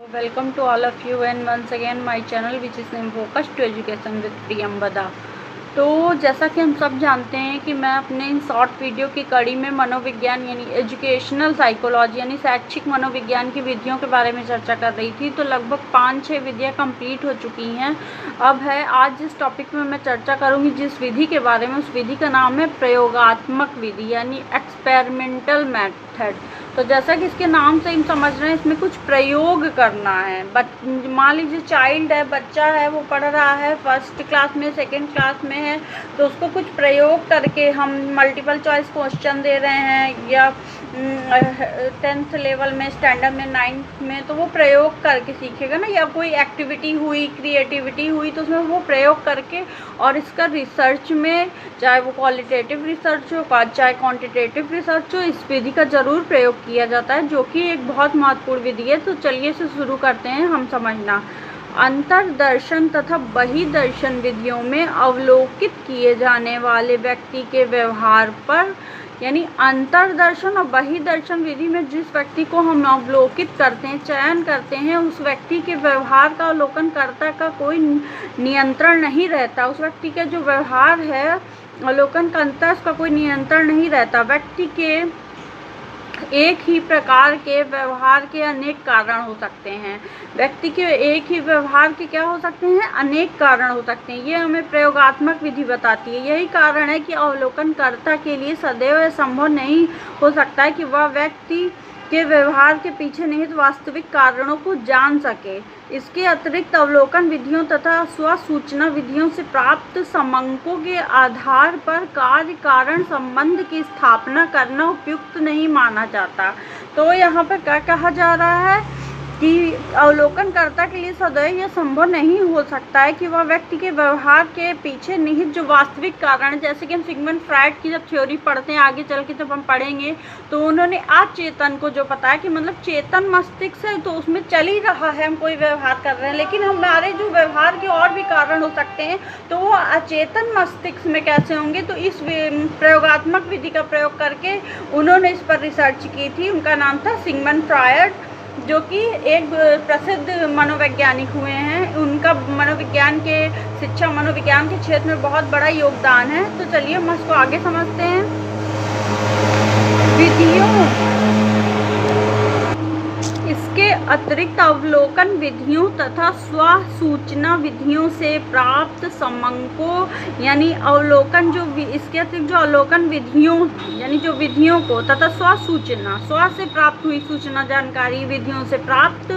Welcome to all of you and once again my channel which is named Focus to Education with Priyambada। तो जैसा कि हम सब जानते हैं कि मैं अपने इन शॉर्ट वीडियो की कड़ी में मनोविज्ञान यानी एजुकेशनल साइकोलॉजी यानी शैक्षिक मनोविज्ञान की विधियों के बारे में चर्चा कर रही थी। तो लगभग 5-6 विधियाँ कंप्लीट हो चुकी हैं। अब है आज जिस टॉपिक में मैं चर्चा करूँगी जिस विधि के बारे में, उस विधि का नाम है प्रयोगात्मक विधि यानी एक्सपेरिमेंटल मेथड। तो जैसा कि इसके नाम से हम समझ रहे हैं इसमें कुछ प्रयोग करना है। मान लीजिए चाइल्ड है, बच्चा है, वो पढ़ रहा है, फर्स्ट क्लास में, सेकंड क्लास में है, तो उसको कुछ प्रयोग करके हम मल्टीपल चॉइस क्वेश्चन दे रहे हैं या 10th लेवल में, स्टैंडर्ड में, 9th में, तो वो प्रयोग करके सीखेगा ना। या कोई एक्टिविटी हुई, क्रिएटिविटी हुई, तो उसमें वो प्रयोग करके और इसका रिसर्च में, चाहे वो क्वालिटेटिव रिसर्च हो चाहे क्वांटिटेटिव रिसर्च हो, इस विधि का ज़रूर प्रयोग किया जाता है, जो कि एक बहुत महत्वपूर्ण विधि है। तो चलिए इसे शुरू करते हैं हम समझना। अंतर्दर्शन तथा बहिर्दर्शन विधियों में अवलोकित किए जाने वाले व्यक्ति के व्यवहार पर, यानी अंतर्दर्शन और बहिर्दर्शन विधि में जिस व्यक्ति को हम अवलोकित करते हैं, चयन करते हैं, उस व्यक्ति के व्यवहार का अवलोकनकर्ता का कोई नियंत्रण नहीं रहता। उस व्यक्ति का जो व्यवहार है अवलोकनकर्ता उसका कोई नियंत्रण नहीं रहता। व्यक्ति के एक ही प्रकार के व्यवहार के अनेक कारण हो सकते हैं। व्यक्ति के एक ही व्यवहार के क्या हो सकते हैं? अनेक कारण हो सकते हैं। ये हमें प्रयोगात्मक विधि बताती है। यही कारण है कि अवलोकनकर्ता के लिए सदैव यह संभव नहीं हो सकता है कि वह व्यक्ति के व्यवहार के पीछे निहित वास्तविक कारणों को जान सके। इसके अतिरिक्त अवलोकन विधियों तथा स्वसूचना विधियों से प्राप्त समंकों के आधार पर कार्य कारण संबंध की स्थापना करना उपयुक्त नहीं माना जाता। तो यहाँ पर क्या कहा जा रहा है कि अवलोकनकर्ता के लिए सदैव यह संभव नहीं हो सकता है कि वह व्यक्ति के व्यवहार के पीछे निहित जो वास्तविक कारण, जैसे कि हम सिगमंड फ्रायड की जब थ्योरी पढ़ते हैं, आगे चल के जब हम पढ़ेंगे, तो उन्होंने अचेतन को जो बताया कि मतलब चेतन मस्तिष्क है तो उसमें चल ही रहा है, हम कोई व्यवहार कर रहे हैं, लेकिन हमारे जो व्यवहार के और भी कारण हो सकते हैं, तो वो अचेतन मस्तिष्क में कैसे होंगे। तो इस प्रयोगात्मक विधि का प्रयोग करके उन्होंने इस पर रिसर्च की थी। उनका नाम था सिगमंड फ्रायड, जो कि एक प्रसिद्ध मनोवैज्ञानिक हुए हैं। उनका मनोविज्ञान के शिक्षा मनोविज्ञान के क्षेत्र में बहुत बड़ा योगदान है। तो चलिए हम इसको आगे समझते हैं। विधियों, इसके अतिरिक्त अवलोकन विधियों तथा स्वसूचना विधियों से प्राप्त समंकों यानी अवलोकन जो इसके अतिरिक्त जो अवलोकन विधियों यानी जो विधियों को तथा स्वसूचना, स्व से प्राप्त हुई सूचना जानकारी विधियों से प्राप्त